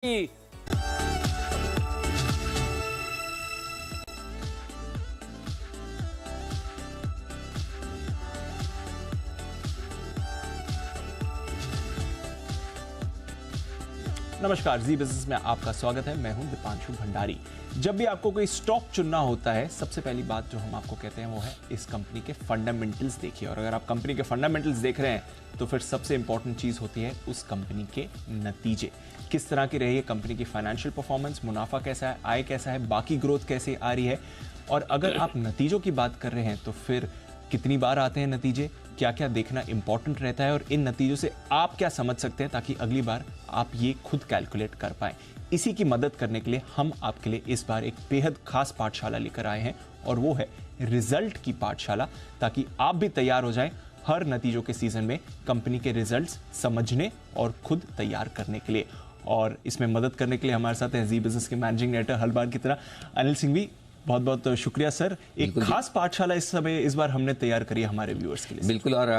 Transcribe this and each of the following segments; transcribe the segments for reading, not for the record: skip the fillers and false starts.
जी। नमस्कार, जी बिजनेस में आपका स्वागत है। मैं हूं दीपांशु भंडारी। जब भी आपको कोई स्टॉक चुनना होता है, सबसे पहली बात जो हम आपको कहते हैं वो है इस कंपनी के फंडामेंटल्स देखिए। और अगर आप कंपनी के फंडामेंटल्स देख रहे हैं तो फिर सबसे इंपॉर्टेंट चीज होती है उस कंपनी के नतीजे। किस तरह की रही है कंपनी की फाइनेंशियल परफॉर्मेंस, मुनाफा कैसा है, आय कैसा है, बाकी ग्रोथ कैसे आ रही है। और अगर आप नतीजों की बात कर रहे हैं तो फिर कितनी बार आते हैं नतीजे, क्या क्या देखना इंपॉर्टेंट रहता है और इन नतीजों से आप क्या समझ सकते हैं ताकि अगली बार आप ये खुद कैलकुलेट कर पाए। इसी की मदद करने के लिए हम आपके लिए इस बार एक बेहद खास पाठशाला लेकर आए हैं और वो है रिजल्ट की पाठशाला, ताकि आप भी तैयार हो जाएं हर नतीजों के सीजन में कंपनी के रिजल्ट्स समझने और खुद तैयार करने के लिए। और इसमें मदद करने के लिए हमारे साथ है जी बिजनेस के मैनेजिंग डायरेक्टर हर बार की तरह अनिल सिंह भी। बहुत बहुत शुक्रिया सर। एक खास पाठशाला इस बार हमने तैयार करी है हमारे व्यूअर्स के लिए। बिल्कुल, और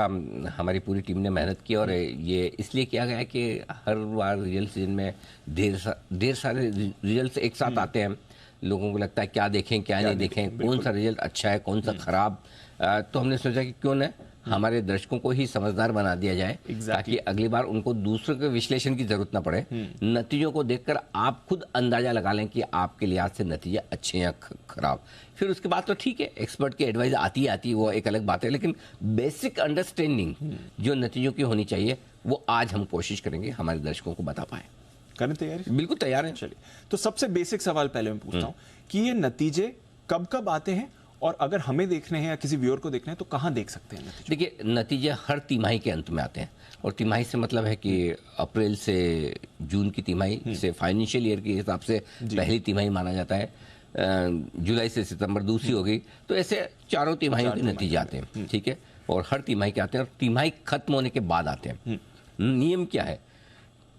हमारी पूरी टीम ने मेहनत की और ये इसलिए किया गया है कि हर बार रिजल्ट सीजन में ढेर सारे रिजल्ट एक साथ आते हैं। लोगों को लगता है क्या देखें क्या नहीं देखें, कौन सा रिजल्ट अच्छा है कौन सा खराब। तो हमने सोचा कि क्यों न हमारे दर्शकों को ही समझदार बना दिया जाए, ताकि अगली बार उनको दूसरों के विश्लेषण की जरूरत ना पड़े। नतीजों को देखकर आप खुद अंदाजा लगा लें कि आपके लिहाज से नतीजे अच्छे या खराब। फिर उसके बाद तो ठीक है, एक्सपर्ट की एडवाइस आती है वो एक अलग बात है, लेकिन बेसिक अंडरस्टैंडिंग जो नतीजों की होनी चाहिए वो आज हम कोशिश करेंगे हमारे दर्शकों को बता पाए। करें तैयारी? बिल्कुल तैयार है। चलिए, तो सबसे बेसिक सवाल पहले मैं पूछता हूँ कि ये नतीजे कब कब आते हैं और अगर हमें देखने हैं या किसी व्यूअर को देखना है तो कहाँ देख सकते हैं नतीजे? देखिए, नतीजे हर तिमाही के अंत में आते हैं और तिमाही से मतलब है कि अप्रैल से जून की तिमाही से फाइनेंशियल ईयर के हिसाब से पहली तिमाही माना जाता है। जुलाई से सितंबर दूसरी हो गई, तो ऐसे चारों तिमाहियों के नतीजे आते हैं। ठीक है, और हर तिमाही के आते हैं और तिमाही खत्म होने के बाद आते हैं। नियम क्या है?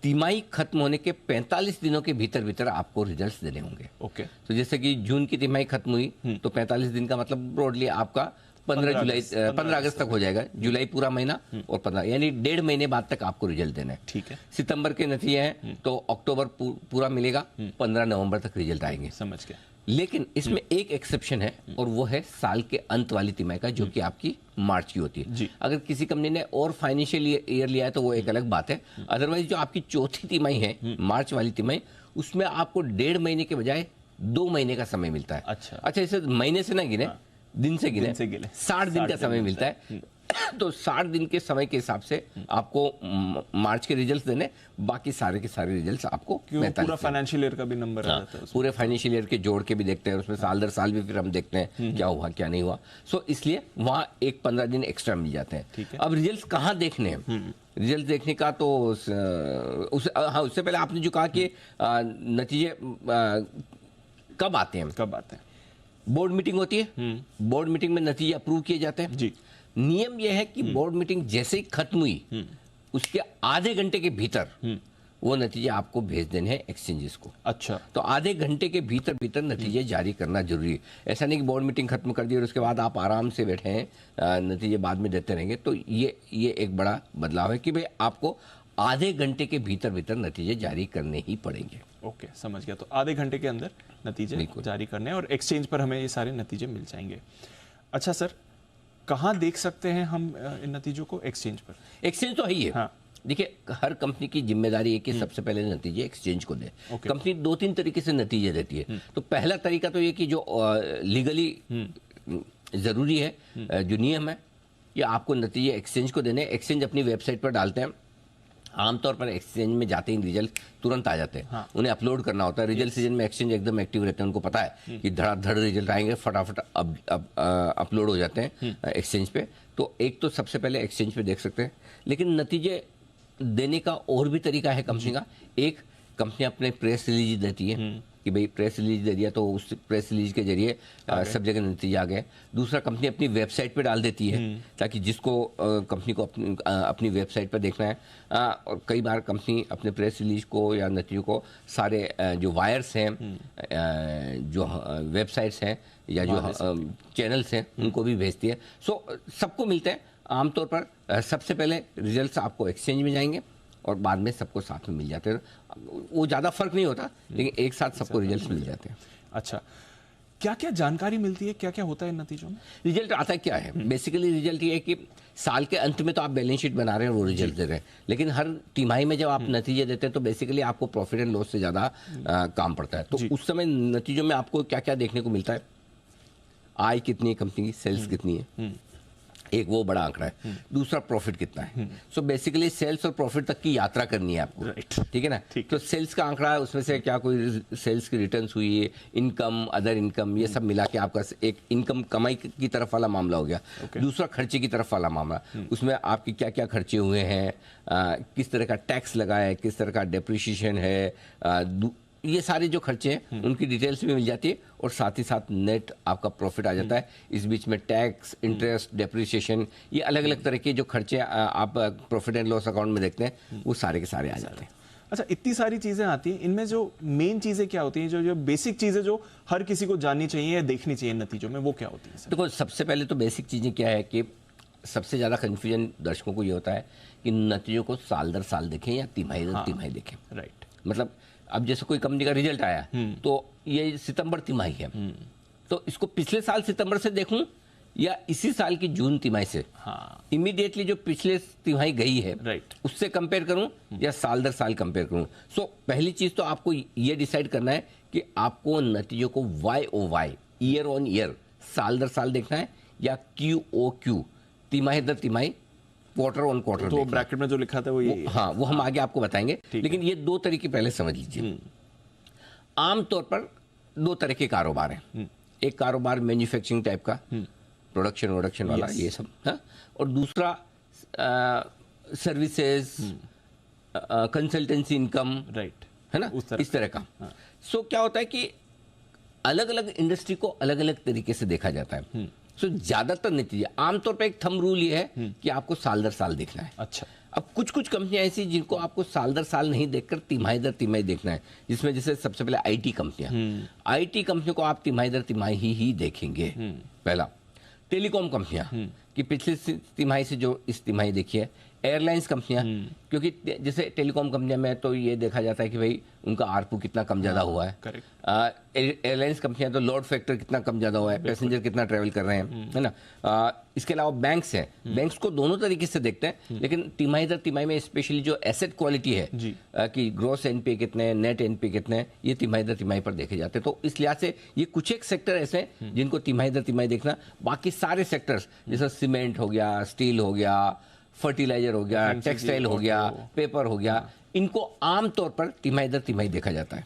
तिमाही खत्म होने के 45 दिनों के भीतर भीतर आपको रिजल्ट्स देने होंगे। ओके। तो जैसे कि जून की तिमाही खत्म हुई तो 45 दिन का मतलब ब्रॉडली आपका 15 अगस्त तक हो जाएगा। जुलाई पूरा महीना और 15 यानी 1.5 महीने बाद तक आपको रिजल्ट देना है। ठीक है। सितंबर के नतीजे हैं तो अक्टूबर पूरा मिलेगा, 15 नवंबर तक रिजल्ट आएंगे। समझ गया। लेकिन इसमें एक एक्सेप्शन है और वो है साल के अंत वाली तिमाही का, जो कि आपकी मार्च की होती है। अगर किसी कंपनी ने और फाइनेंशियल ईयर लिया है तो वो एक अलग बात है। अदरवाइज जो आपकी चौथी तिमाही है, मार्च वाली तिमाही, उसमें आपको 1.5 महीने के बजाय 2 महीने का समय मिलता है। अच्छा, इसे महीने से ना गिने, दिन से गिने 60 दिन का समय मिलता है। तो 60 दिन के समय के हिसाब से आपको मार्च के रिजल्ट्स देने, बाकी सारे के सारे रिजल्ट्स आपको पूरा फाइनेंशियल ईयर का भी नंबर आ जाता है। पूरे फाइनेंशियल ईयर के जोड़ के भी देखते हैं, उसमें साल दर साल भी फिर हम देखते हैं क्या हुआ क्या नहीं हुआ। सो इसलिए वहाँ एक 15 दिन एक्स्ट्रा मिल जाते हैं। अब रिजल्ट्स कहाँ देखने हैं? रिजल्ट देखने का तो उससे पहले आपने जो कहा कि नतीजे कब आते हैं? बोर्ड मीटिंग होती है, बोर्ड मीटिंग में नतीजे अप्रूव किए जाते हैं। जी। नियम यह है कि बोर्ड मीटिंग जैसे ही खत्म हुई उसके आधे घंटे के भीतर वो नतीजे आपको भेज देने हैं एक्सचेंजेस को। अच्छा। तो आधे घंटे के भीतर भीतर नतीजे जारी करना जरूरी है। ऐसा नहीं कि बोर्ड मीटिंग खत्म कर दी और उसके बाद आप आराम से बैठे हैं, नतीजे बाद में देते रहेंगे। तो ये एक बड़ा बदलाव है कि भाई आपको आधे घंटे के भीतर भीतर नतीजे जारी करने ही पड़ेंगे। ओके, समझ गया। तो आधे घंटे के अंदर नतीजे जारी करने और एक्सचेंज पर हमें ये सारे नतीजे मिल जाएंगे। अच्छा सर, कहाँ देख सकते हैं हम इन नतीजों को? एक्सचेंज पर? एक्सचेंज तो है ही है। हाँ। देखिए, हर कंपनी की जिम्मेदारी है कि सबसे पहले नतीजे एक्सचेंज को दे। कंपनी 2-3 तरीके से नतीजे देती है। तो पहला तरीका तो ये कि जो लीगली जरूरी है, जो नियम है, ये आपको नतीजे एक्सचेंज को देने। एक्सचेंज अपनी वेबसाइट पर डालते हैं। आमतौर पर एक्सचेंज में जाते ही रिजल्ट तुरंत आ जाते हैं। हाँ। उन्हें अपलोड करना होता है। रिजल्ट सीजन में एक्सचेंज एकदम एक्टिव रहते हैं, उनको पता है कि धड़ाधड़ रिजल्ट आएंगे, फटाफट अपलोड हो जाते हैं एक्सचेंज पे। तो एक तो सबसे पहले एक्सचेंज पे देख सकते हैं। लेकिन नतीजे देने का और भी तरीका है कंपनी का। एक, कंपनी अपने प्रेस रिलीज देती है कि भाई प्रेस रिलीज दे दिया तो उस प्रेस रिलीज के जरिए सब जगह नतीजे आ गए। दूसरा, कंपनी अपनी वेबसाइट पे डाल देती है ताकि जिसको कंपनी को अपनी वेबसाइट पर देखना है। और कई बार कंपनी अपने प्रेस रिलीज को या नतीजों को सारे जो वायर्स हैं, जो वेबसाइट्स हैं या जो चैनल्स हैं, उनको भी भेजती है। सो सबको मिलते हैं। आमतौर पर सबसे पहले रिजल्ट्स आपको एक्सचेंज में जाएंगे, और बाद में सबको साथ में मिल जाते हैं। वो ज़्यादा फर्क नहीं होता, लेकिन एक साथ सबको रिजल्ट मिल जाते हैं। अच्छा, क्या क्या जानकारी मिलती है, क्या क्या होता है इन नतीजों में? रिजल्ट आता क्या है? बेसिकली रिजल्ट ये है कि साल के अंत में तो आप बैलेंस शीट बना रहे हैं, वो रिजल्ट दे रहे हैं, लेकिन हर तिमाही में जब आप नतीजे देते हैं तो बेसिकली आपको प्रॉफिट एंड लॉस से ज़्यादा काम पड़ता है। तो उस समय नतीजों में आपको क्या क्या देखने को मिलता है? आय कितनी है कंपनी की, सेल्स कितनी है, एक वो बड़ा आंकड़ा है। दूसरा प्रॉफिट कितना है। सो बेसिकली सेल्स और प्रॉफिट तक की यात्रा करनी है आपको, ठीक है ना। तो सेल्स का आंकड़ा, उसमें से क्या कोई सेल्स की रिटर्न्स हुई है, इनकम, अदर इनकम, ये सब मिला के आपका एक इनकम कमाई की तरफ वाला मामला हो गया। दूसरा खर्चे की तरफ वाला मामला, उसमें आपके क्या क्या खर्चे हुए हैं, किस तरह का टैक्स लगा है, किस तरह का डेप्रिसिएशन है, ये सारे जो खर्चे हैं उनकी डिटेल्स भी मिल जाती है, और साथ ही साथ नेट आपका प्रॉफिट आ जाता है। इस बीच में टैक्स, इंटरेस्ट, डेप्रिसिएशन, ये अलग अलग तरह के जो खर्चे आप प्रॉफिट एंड लॉस अकाउंट में देखते हैं, वो सारे के सारे आ जाते हैं। अच्छा, इतनी सारी चीजें आती हैं, इनमें जो मेन चीजें क्या होती हैं, जो जो बेसिक चीजें जो हर किसी को जाननी चाहिए या देखनी चाहिए नतीजों में, वो क्या होती है? देखो, सबसे पहले तो बेसिक चीज़ें क्या है कि सबसे ज़्यादा कन्फ्यूजन दर्शकों को ये होता है कि नतीजों को साल दर साल देखें या तिमाही दर तिमाही देखें। राइट। मतलब अब जैसे कोई कंपनी का रिजल्ट आया तो ये सितंबर तिमाही है, तो इसको पिछले साल सितंबर से देखूं या इसी साल की जून तिमाही से? हाँ, इमीडिएटली जो पिछले तिमाही गई है, राइट, उससे कंपेयर करूं या साल दर साल कंपेयर करूं? सो पहली चीज तो आपको ये डिसाइड करना है कि आपको नतीजों को YOY, ईयर ऑन ईयर, साल दर साल देखना है, या QOQ, तिमाही दर तिमाही, क्वार्टर ऑन क्वार्टर। तो ब्रैकेट में जो लिखा था वो ये, हाँ, वो हम आगे आपको बताएंगे, लेकिन ये दो तरीके पहले समझ लीजिए। आमतौर पर दो तरह के कारोबार हैं। एक कारोबार मैन्युफैक्चरिंग टाइप का, प्रोडक्शन वाला, ये सब, हाँ? और दूसरा सर्विसेज, कंसल्टेंसी इनकम, राइट, है ना, इस तरह का। सो क्या होता है कि अलग अलग इंडस्ट्री को अलग अलग तरीके से देखा जाता है। सो ज्यादातर नतीजे, आमतौर पर एक थंब रूल ये है कि आपको साल दर साल देखना है। अच्छा। अब कुछ कुछ कंपनियां ऐसी जिनको आपको साल दर साल नहीं देखकर तिमाही दर तिमाही देखना है, जिसमें जैसे सबसे पहले आईटी कंपनियां, आईटी कंपनियों को आप तिमाही दर तिमाही ही देखेंगे। पहला, टेलीकॉम कंपनियां कि पिछले तिमाही से जो इस तिमाही देखी है। एयरलाइंस कंपनियां, क्योंकि जैसे टेलीकॉम कंपनियां में तो ये देखा जाता है कि भाई उनका आरपू कितना कम ज़्यादा हुआ है। एयरलाइंस कंपनियां तो लोड फैक्टर कितना कम ज़्यादा हुआ है, पैसेंजर कितना ट्रैवल कर रहे हैं, है ना। इसके अलावा बैंक्स हैं, बैंक्स को दोनों तरीके से देखते हैं, लेकिन तिमाही दर तिमाही में स्पेशली जो एसेट क्वालिटी है कि ग्रॉस एनपीए कितने हैं, नेट एनपीए कितने हैं, ये तिमाही दर तिमाही पर देखे जाते हैं। तो इस लिहाज से ये कुछ एक सेक्टर ऐसे हैं जिनको तिमाही दर तिमाही देखना। बाकी सारे सेक्टर्स जैसे सीमेंट हो गया, स्टील हो गया, फर्टिलाइजर हो गया, टेक्सटाइल हो गया, पेपर हो गया, इनको आमतौर पर तिमाही दर तिमाही देखा जाता है,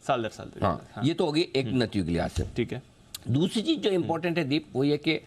साल दर साल। हाँ, ये तो होगी एक नतीजों के लिहाज से। ठीक है। दूसरी चीज जो इंपॉर्टेंट है दीप, वो ये कि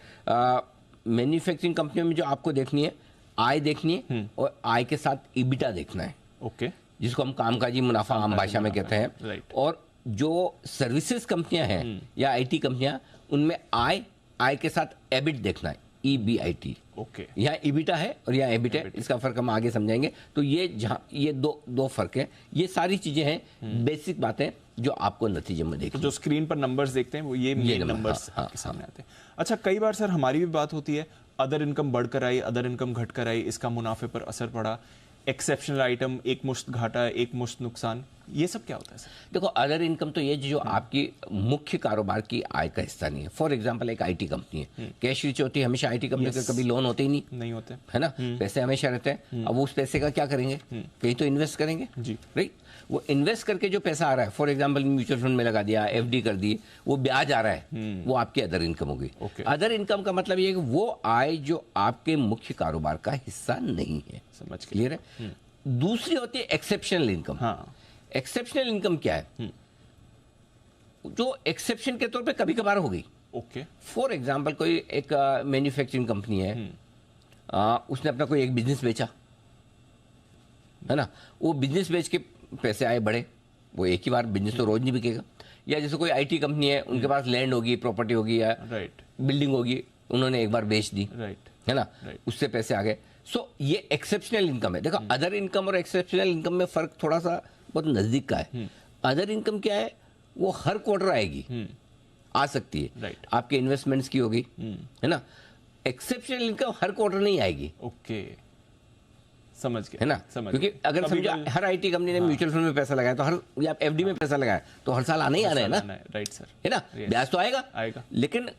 मैन्युफैक्चरिंग कंपनियों में जो आपको देखनी है, आय देखनी है, और आय के साथ ईबिटा देखना है। ओके। जिसको हम कामकाजी मुनाफा आम भाषा में कहते हैं। राइट। और जो सर्विसेज कंपनियां हैं या आईटी कंपनियां, उनमें आय के साथ एबिट देखना है, EBIT। ओके। यहाँ ईबिटा है और यहाँ एबिट है, इसका फर्क हम आगे समझाएंगे। तो ये जहाँ ये दो फर्क है, ये सारी चीजें हैं, बेसिक बातें जो आपको नतीजे में देखनी। तो जो स्क्रीन पर नंबर्स देखते हैं वो ये नंबर्स आपके सामने आते हैं। अच्छा, कई बार सर हमारी भी बात होती है, अदर इनकम बढ़कर आई, अदर इनकम घटकर आई, इसका मुनाफे पर असर पड़ा, एक्सेप्शनल आइटम, एक मुश्त घाटा, एक मुश्त नुकसान, ये सब क्या होता है सर? देखो, अदर इनकम तो ये जो आपकी मुख्य कारोबार की आय का हिस्सा नहीं है। फॉर एग्जांपल एक आईटी कंपनी है, कैश रिच होती है हमेशा, आईटी कंपनी के कभी लोन होते ही नहीं होते, है ना, पैसे हमेशा रहते हैं। अब उस पैसे का क्या करेंगे? कहीं तो इन्वेस्ट करेंगे जी, राइट। वो इन्वेस्ट करके जो पैसा आ रहा है, फॉर एग्जांपल म्यूचुअल फंड में लगा दिया, FD कर दी, वो ब्याज आ रहा है, वो आपकी अदर इनकम होगी। अदर इनकम का मतलब ये है कि वो आय जो आपके मुख्य कारोबार का हिस्सा नहीं है। समझ क्लियर है। दूसरी होती है एक्सेप्शनल इनकम। हाँ, एक्सेप्शनल इनकम क्या है? जो एक्सेप्शन के तौर पे कभी कभार हो गई। ओके। फॉर एग्जांपल कोई एक मैन्युफैक्चरिंग कंपनी है, उसने अपना कोई एक बिजनेस बेचा, है ना, वो बिजनेस बेच के पैसे आए बढ़े, वो एक ही बार, बिजनेस तो रोज नहीं बिकेगा। या जैसे कोई आईटी कंपनी है, उनके पास लैंड होगी, प्रॉपर्टी होगी, या बिल्डिंग होगी, उन्होंने एक बार बेच दी, है ना, उससे पैसे आ गए। सो ये एक्सेप्शनल इनकम है। देखो, अदर इनकम और एक्सेप्शनल इनकम में फर्क थोड़ा सा बहुत नजदीक का है। अदर इनकम क्या है? वो हर क्वार्टर आएगी, आ सकती है, आपके इन्वेस्टमेंट्स की होगी, है ना। एक्सेप्शनल इनकम हर क्वार्टर नहीं आएगी। ओके, समझ गया, है ना, समझ क्योंकि गया। अगर कभी समझो कभी- हर आईटी कंपनी ने म्यूचुअल फंड में पैसा लगाया तो हर, या एफडी में पैसा लगाया तो हर साल आना ही आना है ना, राइट सर, है ना, Yes. ब्याज तो आएगा। आएगा। लेकिन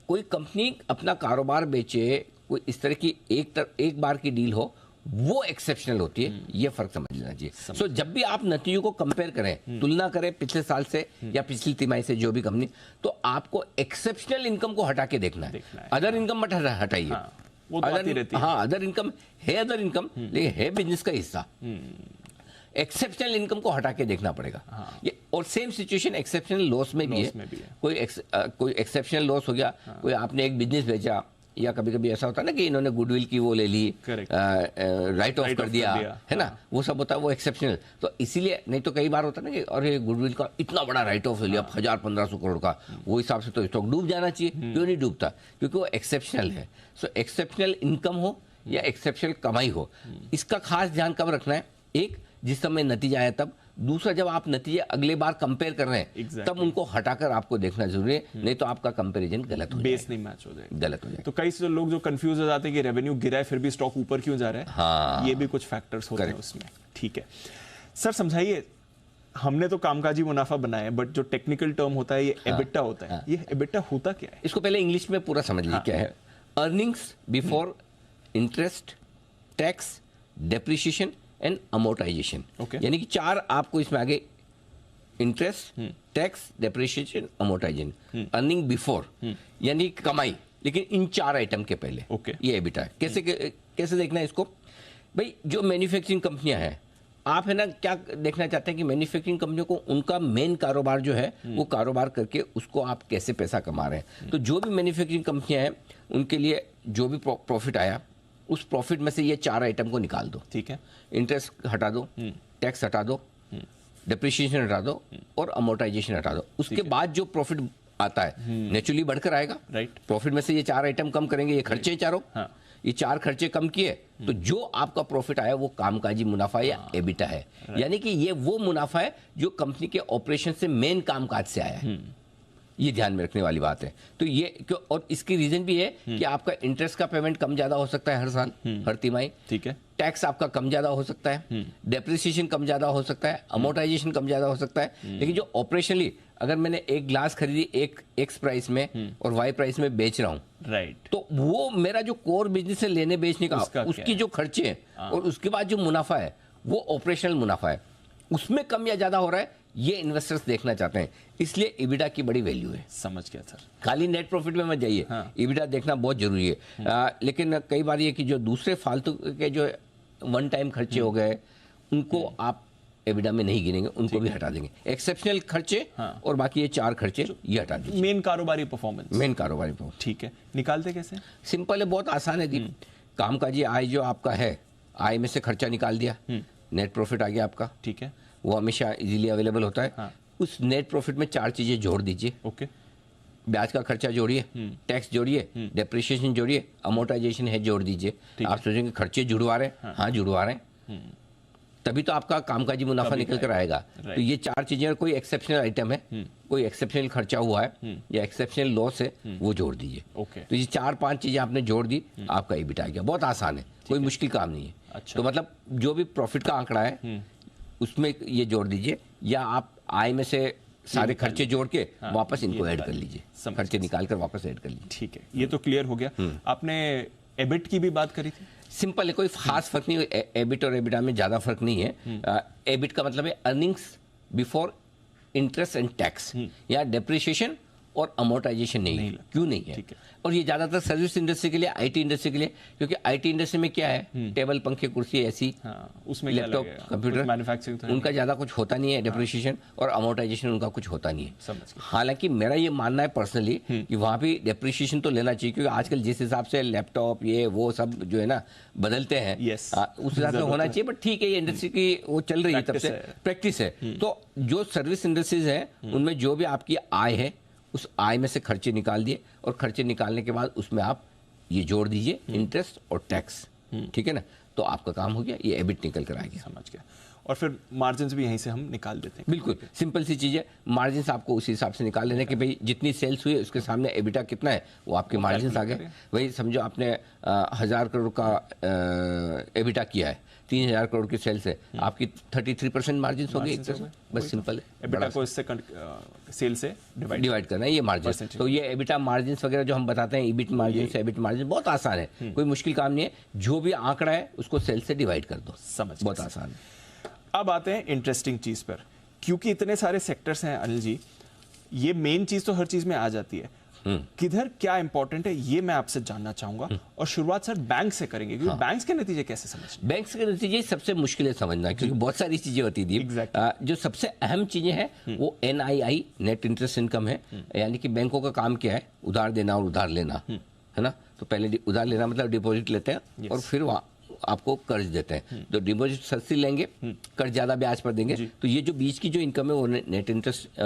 कोई कंपनी अपना कारोबार बेचे, कोई इस तरह की एक बार की डील हो, वो एक्सेप्शनल होती है, ये फर्क समझ लेना चाहिए। सो जब भी आप नतीजों को कंपेयर करें, तुलना करें पिछले साल से या पिछली तिमाही से जो भी कंपनी, तो आपको एक्सेप्शनल इनकम को हटा के देखना है, अदर इनकम मत हटाइए। हाँ, वो तो आती रहती है। हाँ, अदर इनकम है, अदर इनकम, लेकिन है बिजनेस का हिस्सा। एक्सेप्शनल इनकम को हटा के देखना पड़ेगा। ये और सेम सिचुएशन एक्सेप्शनल लॉस में भी है। कोई एक्सेप्शनल लॉस हो गया, कोई आपने एक बिजनेस बेचा, या कभी कभी ऐसा होता है ना कि इन्होंने गुडविल की वो ले ली, राइट ऑफ कर दिया, है ना, वो सब होता है, वो एक्सेप्शनल। तो इसीलिए, नहीं तो कई बार होता है ना कि अरे गुडविल का इतना बड़ा राइट ऑफ ले लिया 1000-1500 करोड़ का, वो हिसाब से तो स्टॉक डूब जाना चाहिए। क्यों नहीं डूबता? क्योंकि वो एक्सेप्शनल है। सो एक्सेप्शनल इनकम हो या एक्सेप्शनल कमाई हो, इसका खास ध्यान कब रखना है? एक, जिस समय नतीजा आया तब। दूसरा, जब आप नतीजे अगले बार कंपेयर कर रहे हैं, तब उनको हटाकर आपको देखना जरूरी है, नहीं तो आपका कंपैरिजन गलत हो बेस नहीं मैच हो जाएगा, गलत हो जाएगा। तो कई से लोग जो कंफ्यूज हो जाते हैं कि रेवेन्यू गिरा है फिर भी स्टॉक ऊपर क्यों जा रहा है। हाँ, ये भी कुछ फैक्टर्स होते हैं उसमें। ठीक है सर, समझाइए, हमने तो कामकाजी मुनाफा बनाया है, बट जो टेक्निकल टर्म होता है ये एबिटा होता है, ये एबिटा होता क्या है? इसको पहले इंग्लिश में पूरा समझ लीजिए क्या है। Earnings before interest, tax, depreciation and amortisation. यानी कि 4 आपको इसमें आगे, interest, tax, depreciation, amortisation. Earning before यानी कमाई, लेकिन इन 4 आइटम के पहले, ये एबिटा है। कैसे देखना है इसको? भाई, जो मैन्युफैक्चरिंग कंपनियां हैं, आप है ना क्या देखना चाहते हैं कि मैन्युफैक्चरिंग कंपनियों को उनका मेन कारोबार जो है वो कारोबार करके उसको आप कैसे पैसा कमा रहे हैं। तो जो भी मैन्युफैक्चरिंग कंपनियां हैं उनके लिए जो भी प्रॉफिट आया, उस प्रॉफिट में से ये 4 आइटम को निकाल दो। ठीक है, इंटरेस्ट हटा दो, टैक्स हटा दो, डेप्रिसिएशन हटा दो और अमोर्टाइजेशन हटा दो। उसके बाद जो प्रॉफिट आता है नेचुरली बढ़कर आएगा। राइट, प्रॉफिट में से ये 4 आइटम कम करेंगे, ये खर्चे चारों, ये 4 खर्चे कम किए, तो जो आपका प्रॉफिट आया वो कामकाजी मुनाफा या एबिटा है। यानी कि ये वो मुनाफा है जो कंपनी के ऑपरेशन से मेन कामकाज से आया है। ये ध्यान में रखने वाली बात है। तो ये क्यों, और इसकी रीजन भी है कि आपका इंटरेस्ट का पेमेंट कम ज्यादा हो सकता है हर साल, हर तिमाही। ठीक है, टैक्स आपका कम ज्यादा हो सकता है, डेप्रिसिएशन कम ज्यादा हो सकता है, अमोर्टाइजेशन कम ज्यादा हो सकता है। लेकिन जो ऑपरेशनली, अगर मैंने एक ग्लास खरीदी एक एक्स प्राइस में और वाई प्राइस में बेच रहा हूँ, राइट, तो वो मेरा जो कोर बिजनेस है लेने बेचने का, उसकी जो खर्चे हैं और उसके बाद जो मुनाफा है वो ऑपरेशनल मुनाफा है, उसमें कम या ज्यादा हो रहा है, ये इन्वेस्टर्स देखना चाहते हैं। इसलिए इबिडा की बड़ी वैल्यू है। समझ गया सर। खाली नेट प्रॉफिट में मत जाइए, इबिडा देखना बहुत जरूरी है। लेकिन कई बार ये कि जो दूसरे फालतू के जो वन टाइम खर्चे हो गए, उनको आप एबिडा में नहीं गिनेंगे, उनको भी हटा देंगे। एक्सेप्शनल खर्चे और बाकी ये 4 खर्चे ये हटा दीजिए। मेन कारोबारी परफॉर्मेंस, मेन कारोबारी परफॉर्मेंस। ठीक है, निकालते कैसे? सिंपल है, बहुत आसान है दीप। कामकाजी आय जो आपका है, आय में से खर्चा निकाल दिया, नेट प्रॉफिट आ गया आपका। ठीक है, वो हमेशा इजीली अवेलेबल होता है। उस नेट प्रॉफिट में 4 चीजें जोड़ दीजिए। ओके, ब्याज का खर्चा जोड़िए, टैक्स जोड़िए, डेप्रिसिएशन जोड़िए, अमोर्टाइजेशन है जोड़ दीजिए। आप सोचेंगे खर्चे जुड़वा रहे हैं, हाँ जुड़वा रहे हैं, तभी तो आपका कामकाजी मुनाफा निकल कर आएगा। तो ये 4 चीजें, कोई एक्सेप्शनल आइटम है, कोई एक्सेप्शनल खर्चा हुआ है या एक्सेप्शनल लॉस है, वो जोड़ दीजिए। तो ये 4-5 चीजें आपने जोड़ दी, आपका एबिटा आ गया। बहुत आसान है, कोई मुश्किल काम नहीं है। तो मतलब जो भी प्रॉफिट का आंकड़ा है उसमें ये जोड़ दीजिए, या आप आय में से सारे खर्चे जोड़ के वापस इनको ऐड कर लीजिए, खर्चे निकाल कर वापस ऐड कर लीजिए। ठीक है, ये तो क्लियर हो गया। आपने एबिट की भी बात करी थी। सिंपल है, कोई खास फर्क नहीं है। एबिट और एबिटा में ज्यादा फर्क नहीं है। एबिट का मतलब है earnings before interest and tax, या डेप्रिसिएशन और अमोर्टाइजेशन नहीं, क्यों नहीं है? और ये ज्यादातर सर्विस इंडस्ट्री के लिए, आईटी इंडस्ट्री के लिए, क्योंकि आईटी इंडस्ट्री में क्या है, टेबल, पंखे, कुर्सी, एसी, उसमें लैपटॉप, कंप्यूटर, मैन्युफैक्चरिंग, उनका ज्यादा कुछ होता नहीं है। डेप्रिसिएशन और अमोर्टाइजेशन उनका कुछ होता नहीं है। हालांकि मेरा ये मानना है पर्सनली कि वहां भी डेप्रिसिएशन तो लेना चाहिए, क्योंकि आजकल जिस हिसाब से लैपटॉप ये वो सब जो है ना बदलते हैं, उस हिसाब से होना चाहिए। बट ठीक है, ये इंडस्ट्री की वो चल रही है, तब से प्रैक्टिस है। तो जो सर्विस इंडस्ट्रीज है उनमें जो भी आपकी आय है, उस आय में से खर्चे निकाल दिए, और खर्चे निकालने के बाद उसमें आप ये जोड़ दीजिए इंटरेस्ट और टैक्स। ठीक है ना, तो आपका काम हो गया, ये एबिट निकल कर आ गया। समझ गया। और फिर मार्जिन भी यहीं से हम निकाल देते हैं। बिल्कुल सिंपल सी चीज है, मार्जिन आपको उसी हिसाब से निकाल लेना कि भाई जितनी सेल्स हुई उसके सामने एबिटा कितना है, वो आपके मार्जिन आ गए। वही समझो आपने 1000 करोड़ का एबिटा किया है, 3000 करोड़ की सेल्स है, आपकी 33% मार्जिन हो गई एक तरह से। बस सिंपल है, एबिटा को इससे सेल से डिवाइड करना है, ये मार्जिन। तो ये एबिटा मार्जिन वगैरह जो हम बताते हैं, ईबिट मार्जिन से एबिट मार्जिन, बहुत आसान है, कोई मुश्किल काम नहीं है। जो भी आंकड़ा है उसको सेल से डिवाइड कर दो, समझ, बहुत आसान है। अब आते हैं इंटरेस्टिंग चीज पर, क्योंकि इतने सारे सेक्टर्स हैं अनिल जी, ये मेन चीज तो हर चीज में आ जाती है, किधर क्या इंपॉर्टेंट है ये मैं आपसे जानना चाहूंगा। और शुरुआत सर बैंक से करेंगे, क्योंकि बैंक्स के नतीजे कैसे समझते हैं? बैंक्स के नतीजे सबसे मुश्किल है समझना, क्योंकि बहुत सारी चीजें होती थी। जो सबसे अहम चीजें हैं वो NII, नेट इंटरेस्ट इनकम है, यानी कि बैंकों का काम क्या है, उधार देना और उधार लेना, है ना। तो पहले उधार लेना मतलब डिपॉजिट लेते हैं और फिर आपको कर्ज देते हैं। तो डिपॉजिट सस्ती लेंगे, कर्ज ज्यादा ब्याज पर देंगे। तो ये जो बीच की जो इनकम है वो नेट इंटरेस्ट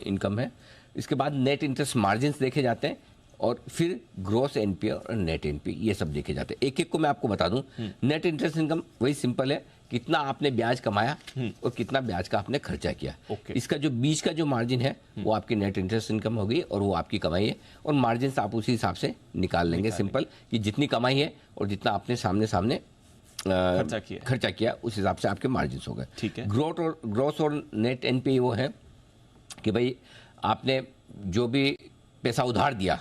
इनकम है। इसके बाद नेट इंटरेस्ट मार्जिन देखे जाते हैं और फिर ग्रॉस NPA और नेट NPA, ये सब देखे जाते हैं। एक एक को मैं आपको बता दूं। नेट इंटरेस्ट इनकम वही सिंपल है, कितना आपने ब्याज कमाया और कितना ब्याज का आपने खर्चा किया। इसका जो बीच का जो मार्जिन है वो आपकी नेट इंटरेस्ट इनकम होगी और वो आपकी कमाई है, और मार्जिन आप उसी हिसाब से निकाल लेंगे सिंपल, कि जितनी कमाई है और जितना आपने सामने खर्चा किया उस हिसाब से आपके मार्जिन हो गए। ठीक है। ग्रॉस और नेट NPA वो है कि भाई आपने जो भी पैसा उधार दिया,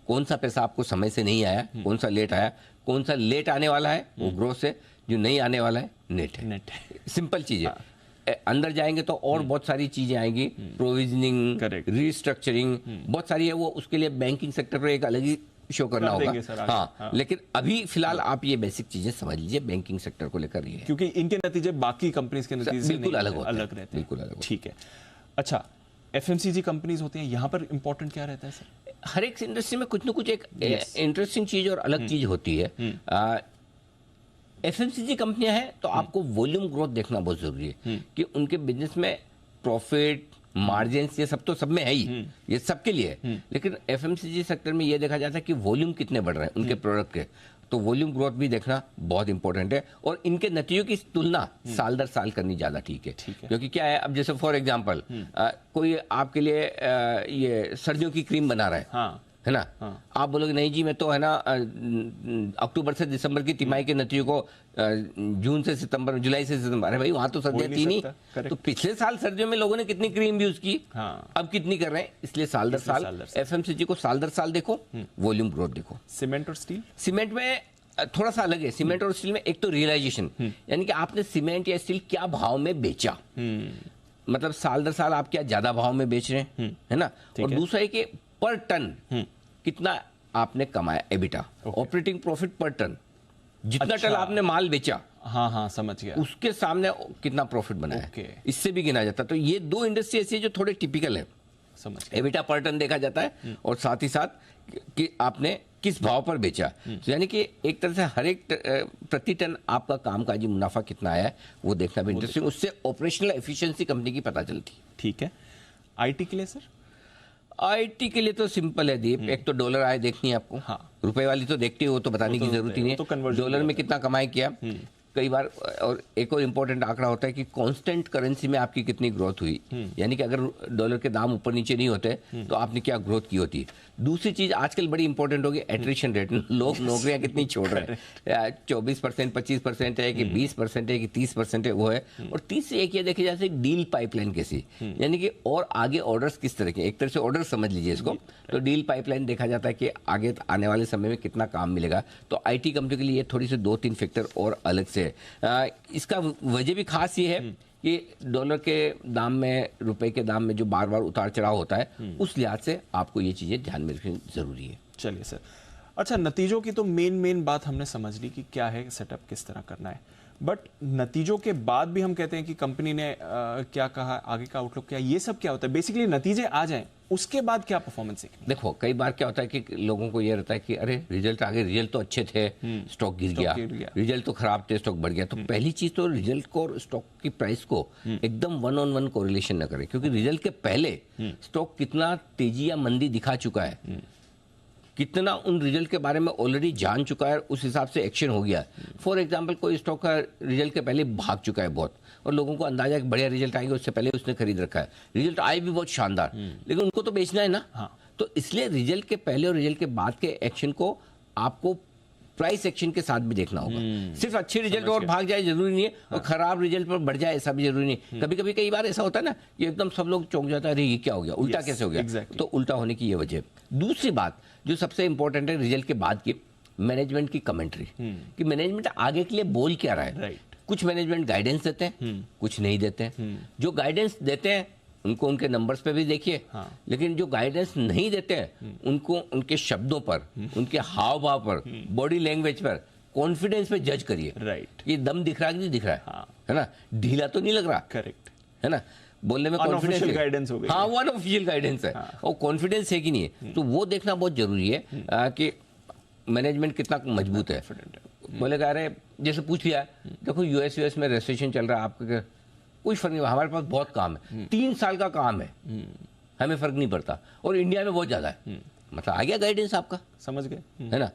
कौन सा पैसा आपको समय से नहीं आया, कौन सा लेट आया, कौन सा लेट आने वाला है वो ग्रॉस है, जो नहीं आने वाला है नेट है। सिंपल चीज है। अंदर जाएंगे तो और बहुत सारी चीजें आएंगी, प्रोविजनिंग, रीस्ट्रक्चरिंग, बहुत सारी है, वो उसके लिए बैंकिंग सेक्टर पर एक अलग ही शो करना होगा। हाँ, लेकिन अभी फिलहाल आप ये बेसिक चीजें समझ लीजिए बैंकिंग सेक्टर को लेकर, ये क्योंकि इनके नतीजे बाकी कंपनीज के नतीजे बिल्कुल अलग रहते हैं। बिल्कुल अलग। ठीक है। अच्छा, FMCG कंपनीज होती हैं, यहाँ पर इंपॉर्टेंट क्या रहता है सर? हर एक इंडस्ट्री में कुछ ना कुछ एक इंटरेस्टिंग चीज और अलग चीज होती है। FMCG कंपनियां हैं तो आपको वॉल्यूम ग्रोथ देखना बहुत जरूरी है, कि उनके बिजनेस में प्रॉफिट, मार्जिन, ये सब तो सब में है ही, ये सबके लिए है। लेकिन FMCG सेक्टर में ये देखा जाता है कि वॉल्यूम कितने बढ़ रहे हैं उनके प्रोडक्ट के, तो वॉल्यूम ग्रोथ भी देखना बहुत इंपॉर्टेंट है। और इनके नतीजों की तुलना साल दर साल करनी ज्यादा ठीक है। क्योंकि क्या है, अब जैसे फॉर एग्जांपल कोई आपके लिए ये सर्दियों की क्रीम बना रहा है, है ना। आप बोलोगे नहीं जी, मैं तो है ना अक्टूबर से दिसंबर की तिमाही के नतीजों को जून से सितंबर, जुलाई से सितंबर, अरे भाई वहां तो सर्दियां थी नहीं। तो पिछले साल सर्दियों में लोगों ने कितनी क्रीम यूज की, अब कितनी कर रहे हैं, इसलिए साल दर साल FMCG को साल दर साल देखो, वॉल्यूम ग्रोथ देखो। सीमेंट और स्टील? सीमेंट में थोड़ा सा अलग है। सीमेंट और स्टील में एक तो रियलाइजेशन, यानी कि आपने सीमेंट या स्टील क्या भाव में बेचा, मतलब साल दर साल आप क्या ज्यादा भाव में बेच रहे हैं, है ना। और दूसरा है कि पर टन कितना आपने कमाया, एबिटा, ऑपरेटिंग प्रॉफिट पर टन, जितना टन आपने माल बेचा, हाँ समझ गया, उसके सामने कितना प्रॉफिट बनाया, इससे भी गिना जाता है। तो ये दो इंडस्ट्री ऐसी है जो थोड़े टिपिकल है, समझ एबिटा पर टन देखा जाता है और साथ ही साथ कि आपने किस भाव पर बेचा। तो यानी कि एक तरह से हर एक प्रति टन आपका कामकाजी मुनाफा कितना आया है वो देखना भी इंटरेस्टिंग, उससे ऑपरेशनल एफिशिएंसी कंपनी की पता चलती। ठीक है। आईटी के लिए सर? आईटी के लिए तो सिंपल है दीप, एक तो डॉलर आय देखनी है आपको, रुपए वाली तो देखते हो, तो बताने की जरूरत ही नहीं है, डॉलर में कितना कमाई किया कई बार। और एक और इम्पोर्टेंट आंकड़ा होता है कि कांस्टेंट करेंसी में आपकी कितनी ग्रोथ हुई, यानी कि अगर डॉलर के दाम ऊपर नीचे नहीं होते तो आपने क्या ग्रोथ की होती। दूसरी चीज आजकल बड़ी इंपॉर्टेंट होगी, एट्रिशन रेट, लोग नौकरियां कितनी छोड़ रहे हैं, 24%, 25% है कि 20% है कि 30% है, वो है। और तीसरी एक ये देखी जाती है डील पाइपलाइन कैसी, यानी कि और आगे ऑर्डर्स किस तरह के, एक तरह से ऑर्डर समझ लीजिए इसको। तो डील पाइपलाइन देखा जाता है कि आगे आने वाले समय में कितना काम मिलेगा। तो आईटी कंपनी के लिए थोड़ी सी 2-3 फैक्टर और अलग से है। इसका वजह भी खास ये है कि डॉलर के दाम में, रुपए के दाम में जो बार बार उतार चढ़ाव होता है, उस लिहाज से आपको ये चीजें ध्यान में रखनी जरूरी है। चलिए सर, अच्छा नतीजों की तो मेन बात हमने समझ ली कि क्या है सेटअप, किस तरह करना है, बट नतीजों के बाद भी हम कहते हैं कि कंपनी ने क्या कहा, आगे का आउटलुक क्या, ये सब क्या होता है? बेसिकली नतीजे आ जाएं उसके बाद क्या परफॉर्मेंस देखनी? देखो कई बार क्या होता है कि लोगों को ये रहता है कि अरे रिजल्ट आगे, रिजल्ट तो अच्छे थे, स्टॉक गिर गया, रिजल्ट तो खराब थे, स्टॉक बढ़ गया। तो पहली चीज तो रिजल्ट को और स्टॉक की प्राइस को एकदम 1-on-1 कोरिलेशन न करें, क्योंकि रिजल्ट के पहले स्टॉक कितना तेजी या मंदी दिखा चुका है, कितना उन रिजल्ट के बारे में ऑलरेडी जान चुका है, उस हिसाब से एक्शन हो गया। फॉर एग्जांपल कोई स्टॉक का रिजल्ट के पहले भाग चुका है बहुत, और लोगों को अंदाजा कि बढ़िया रिजल्ट आएंगे, उससे पहले उसने खरीद रखा है, रिजल्ट आए भी बहुत शानदार, लेकिन उनको तो बेचना है ना। हाँ। तो इसलिए रिजल्ट के पहले और रिजल्ट के बाद के एक्शन को आपको प्राइस एक्शन के साथ भी देखना होगा। सिर्फ अच्छे रिजल्ट और भाग जाए जरूरी नहीं है, और खराब रिजल्ट पर बढ़ जाए ऐसा भी जरूरी नहीं। कभी कभी कई बार ऐसा होता है ना कि एकदम सब लोग चौंक जाता है, अरे ये क्या हो गया, उल्टा कैसे हो गया। तो उल्टा होने की ये वजह। दूसरी बात जो सबसे इंपॉर्टेंट है रिजल्ट के बाद की, मैनेजमेंट की कमेंट्री, कि मैनेजमेंट आगे के लिए बोल क्या रहा है। कुछ मैनेजमेंट गाइडेंस देते हैं, कुछ नहीं देते हैं। जो गाइडेंस देते हैं उनको उनके नंबर्स पे भी देखिए, लेकिन जो गाइडेंस नहीं देते हैं उनको उनके शब्दों पर, उनके हाव भाव पर, बॉडी लैंग्वेज पर, कॉन्फिडेंस पे जज करिए। ये दम दिख रहा है कि नहीं दिख रहा है ना, ढीला तो नहीं लग रहा, करेक्ट है ना, बोलने में कॉन्फिडेंस गाइडेंस हो गई। हाँ, वो अनऑफिशियल गाइडेंस है, और कॉन्फिडेंस है कि नहीं है, तो वो देखना बहुत जरूरी है कि मैनेजमेंट कितना मजबूत है। बोलेगा अरे जैसे पूछ लिया, देखो यूएस में रेजिस्ट्रेशन चल रहा है, आपके कोई फर्क नहीं, हमारे पास बहुत काम है, 3 साल का काम है, हमें फर्क नहीं पड़ता, और इंडिया में बहुत ज्यादा है, मतलब आ गया गाइडेंस आपका, समझ गए, है ना।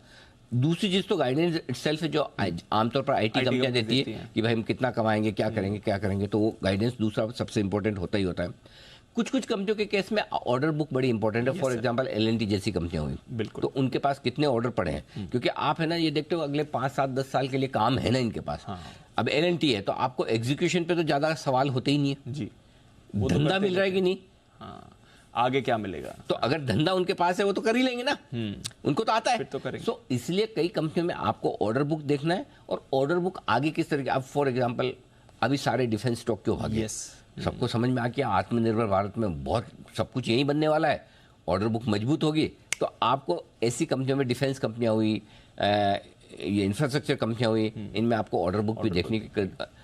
दूसरी चीज तो गाइडेंस इटसेल्फ है, जो आमतौर पर आईटी कंपनियां देती है कि भाई हम कितना कमाएंगे, क्या करेंगे, तो वो गाइडेंस दूसरा सबसे इंपॉर्टेंट होता ही होता है। कुछ कंपनियों के केस में ऑर्डर बुक बड़ी इंपॉर्टेंट है। फॉर एग्जांपल एल&टी जैसी कंपनियां हुई, बिल्कुल, तो उनके पास कितने ऑर्डर पड़े हैं, क्योंकि आप है ना ये देखते हो अगले 5, 7, 10 साल के लिए काम है ना इनके पास। अब एल&टी है तो आपको एग्जीक्यूशन पे तो ज्यादा सवाल होते ही नहीं है जी, धंधा मिल रहा है कि नहीं, आगे क्या मिलेगा, तो अगर धंधा उनके पास है वो तो कर ही लेंगे ना, उनको तो आता है, तो करेंगे। सो इसलिए कई कंपनियों में आपको ऑर्डर बुक देखना है, और ऑर्डर बुक आगे किस तरह की। अब फॉर एग्जांपल अभी सारे डिफेंस स्टॉक क्यों भागे, सबको समझ में आ गया आत्मनिर्भर भारत में बहुत सब कुछ यही बनने वाला है, ऑर्डर बुक मजबूत होगी, तो आपको ऐसी कंपनियों में, डिफेंस कंपनियां हुई, ये इंफ्रास्ट्रक्चर कंपनियां हुई, इनमें आपको ऑर्डर बुक भी देखने की,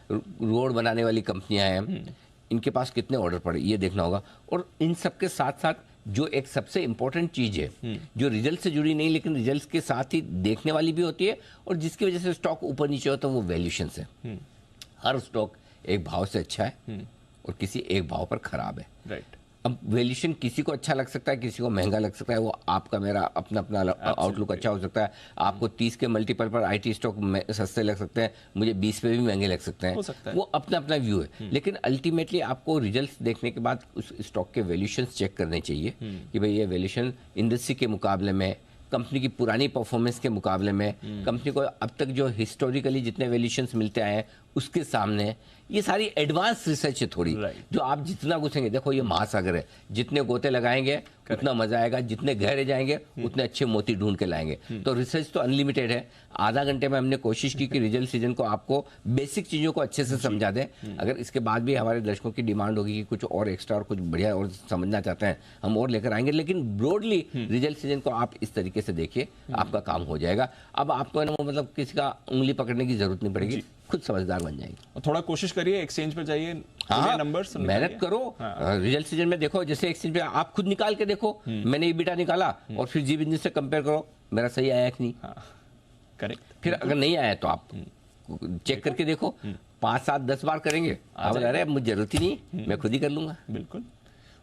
रोड बनाने वाली कंपनियां हैं, इनके पास कितने ऑर्डर पड़े ये देखना होगा। और इन सब के साथ साथ जो एक सबसे इंपॉर्टेंट चीज है, जो रिजल्ट से जुड़ी नहीं लेकिन रिजल्ट के साथ ही देखने वाली भी होती है, और जिसकी वजह से स्टॉक ऊपर नीचे होता है, वो वैल्यूएशन है। हर स्टॉक एक भाव से अच्छा है और किसी एक भाव पर खराब है, राइट। अब वैल्यूएशन किसी को अच्छा लग सकता है, किसी को महंगा लग सकता है, वो आपका मेरा अपना आउटलुक अच्छा हो सकता है। आपको 30 के मल्टीपल पर आईटी स्टॉक सस्ते लग सकते हैं, मुझे 20 पे भी महंगे लग सकते हैं, वो अपना व्यू है। लेकिन अल्टीमेटली आपको रिजल्ट्स देखने के बाद उस स्टॉक के वैल्यूएशन चेक करने चाहिए कि भाई ये वैल्यूएशन इंडस्ट्री के मुकाबले में, कंपनी की पुरानी परफॉर्मेंस के मुकाबले में, कंपनी को अब तक जो हिस्टोरिकली जितने वैल्यूएशंस मिलते आए हैं उसके सामने, ये सारी एडवांस रिसर्च है थोड़ी, जो आप जितना घुसेंगे, देखो ये महासागर है, जितने गोते लगाएंगे उतना मजा आएगा, जितने गहरे जाएंगे उतने अच्छे मोती ढूंढ के लाएंगे। तो रिसर्च तो अनलिमिटेड है। आधा घंटे में हमने कोशिश की कि रिजल्ट सीजन को आपको बेसिक चीजों को अच्छे से समझा दें। अगर इसके बाद भी हमारे दर्शकों की डिमांड होगी कि कुछ और एक्स्ट्रा और कुछ बढ़िया और समझना चाहते हैं, हम और लेकर आएंगे, लेकिन ब्रॉडली रिजल्ट सीजन को आप इस तरीके से देखिए, आपका काम हो जाएगा। अब आपको मतलब किसी का उंगली पकड़ने की जरूरत नहीं पड़ेगी, खुद समझदार बन जाएंगे। थोड़ा कोशिश करिए, एक्सचेंज पर जाइए, नंबर्स मेहनत करो, रिजल्ट सीजन में देखो, जैसे एक्सचेंज पे आप खुद निकाल के देखो, मैंने EBITDA निकाला और फिर जी बिजनेस से कंपेयर करो, मेरा सही आया कि नहीं, करेक्ट। फिर अगर नहीं आया तो आप चेक करके देखो, 5, 7, 10 बार करेंगे, आप अरे मुझे जरूरत ही नहीं, मैं खुद ही कर लूंगा। बिल्कुल।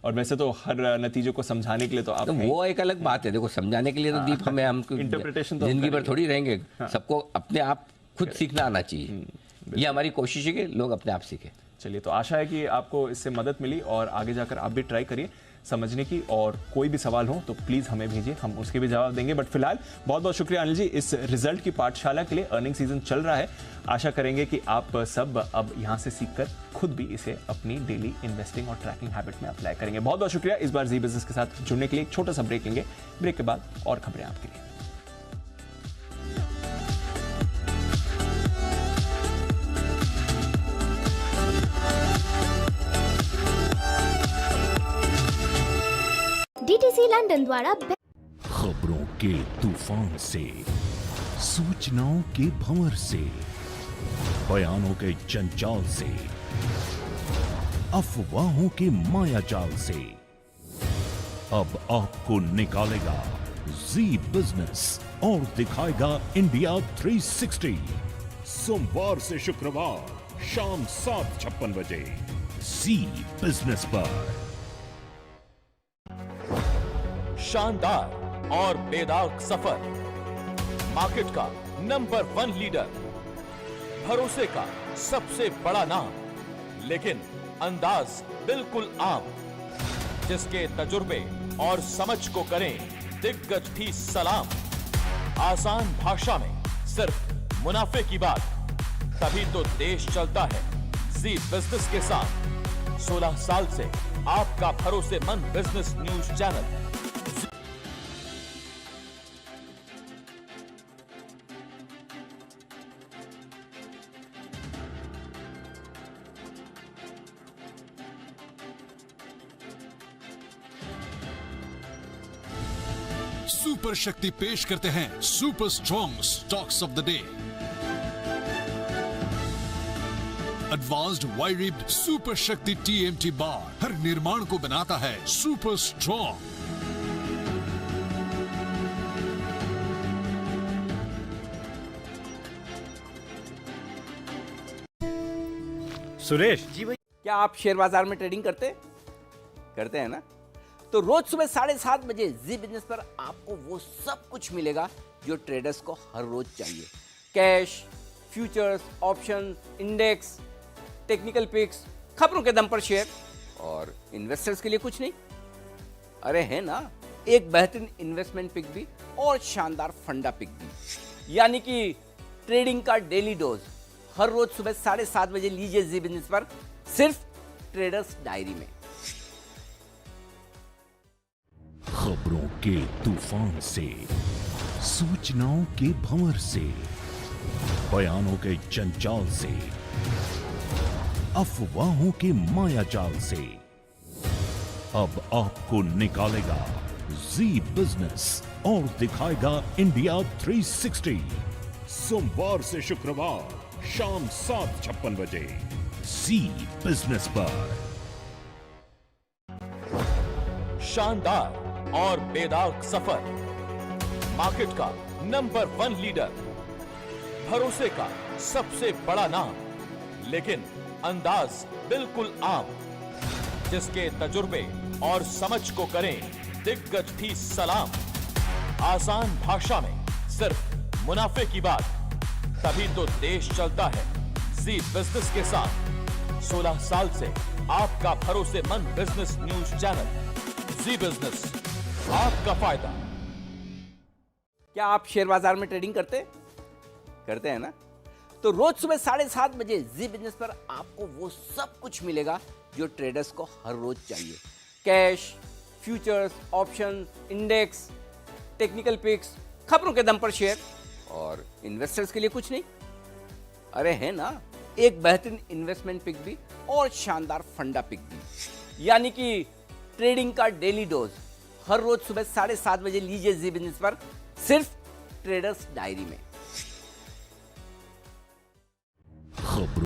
और वैसे तो हर नतीजों को समझाने के लिए तो आप, तो वो एक अलग बात है, देखो समझाने के लिए तो दीप हमें, हम इंटरप्रिटेशन तो जिंदगी भर थोड़ी रहेंगे, सबको अपने आप खुद सीखना आना चाहिए। ये हमारी कोशिश है कि लोग अपने आप सीखें। चलिए, तो आशा है कि आपको इससे मदद मिली और आगे जाकर आप भी ट्राई करिए समझने की, और कोई भी सवाल हो तो प्लीज हमें भेजिए, हम उसके भी जवाब देंगे। बट फिलहाल बहुत बहुत शुक्रिया अनिल जी इस रिजल्ट की पाठशाला के लिए। अर्निंग सीजन चल रहा है, आशा करेंगे कि आप सब अब यहां से सीखकर खुद भी इसे अपनी डेली इन्वेस्टिंग और ट्रैकिंग हैबिट में अप्लाई करेंगे। बहुत बहुत शुक्रिया इस बार जी बिजनेस के साथ जुड़ने के लिए। एक छोटा सा ब्रेक लेंगे, ब्रेक के बाद और खबरें आपके लिए। DTC लंदन द्वारा खबरों के तूफान से, सूचनाओं के भंवर से, बयानों के जंजाल से, अफवाहों के मायाजाल से, अब आपको निकालेगा जी बिजनेस और दिखाएगा इंडिया 360। सोमवार से शुक्रवार शाम 7:56 बजे जी बिजनेस पर। शानदार और बेदाग सफर, मार्केट का नंबर 1 लीडर, भरोसे का सबसे बड़ा नाम, लेकिन अंदाज बिल्कुल आम, जिसके तजुर्बे और समझ को करें दिग्गज भी सलाम। आसान भाषा में सिर्फ मुनाफे की बात, तभी तो देश चलता है जी बिजनेस के साथ। 16 साल से आपका भरोसेमंद बिजनेस न्यूज चैनल। सुपर शक्ति पेश करते हैं super strong stocks of the day. Advanced Y ribbed super Shakti TMT bar हर निर्माण को बनाता है सुपर स्ट्रॉन्ग। सुरेश जी भाई, क्या आप शेयर बाजार में ट्रेडिंग करते हैं ना? तो रोज सुबह 7:30 बजे जी बिजनेस पर आपको वो सब कुछ मिलेगा जो ट्रेडर्स को हर रोज चाहिए। Cash, futures, options, index, technical picks, खबरों के दम पर शेयर, और इन्वेस्टर्स के लिए कुछ नहीं। अरे है ना, एक बेहतरीन इन्वेस्टमेंट पिक भी और शानदार फंडा पिक भी, यानी कि ट्रेडिंग का डेली डोज हर रोज सुबह 7:30 बजे लीजिए जी बिजनेस पर, सिर्फ ट्रेडर्स डायरी में। खबरों के तूफान से, सूचनाओं के भंवर से, बयानों के जंजाल से, अफवाहों के मायाजाल से, अब आपको निकालेगा जी बिजनेस और दिखाएगा इंडिया 360। सोमवार से शुक्रवार शाम 7:56 बजे जी बिजनेस पर। शानदार और बेदाग सफर, मार्केट का नंबर 1 लीडर, भरोसे का सबसे बड़ा नाम, लेकिन अंदाज बिल्कुल आम, जिसके तजुर्बे और समझ को करें दिग्गज भी सलाम। आसान भाषा में सिर्फ मुनाफे की बात, तभी तो देश चलता है जी बिजनेस के साथ। 16 साल से आपका भरोसेमंद बिजनेस न्यूज चैनल जी बिजनेस, आपका फायदा। क्या आप शेयर बाजार में ट्रेडिंग करते हैं ना? तो रोज सुबह 7:30 बजे जी बिजनेस पर आपको वो सब कुछ मिलेगा जो ट्रेडर्स को हर रोज चाहिए। Cash, futures, options, index, technical picks, खबरों के दम पर शेयर, और इन्वेस्टर्स के लिए कुछ नहीं। अरे है ना, एक बेहतरीन इन्वेस्टमेंट पिक भी और शानदार फंडा पिक भी, यानी कि ट्रेडिंग का डेली डोज हर रोज सुबह 7:30 बजे लीजिए जी बिजनेस पर, सिर्फ ट्रेडर्स डायरी में।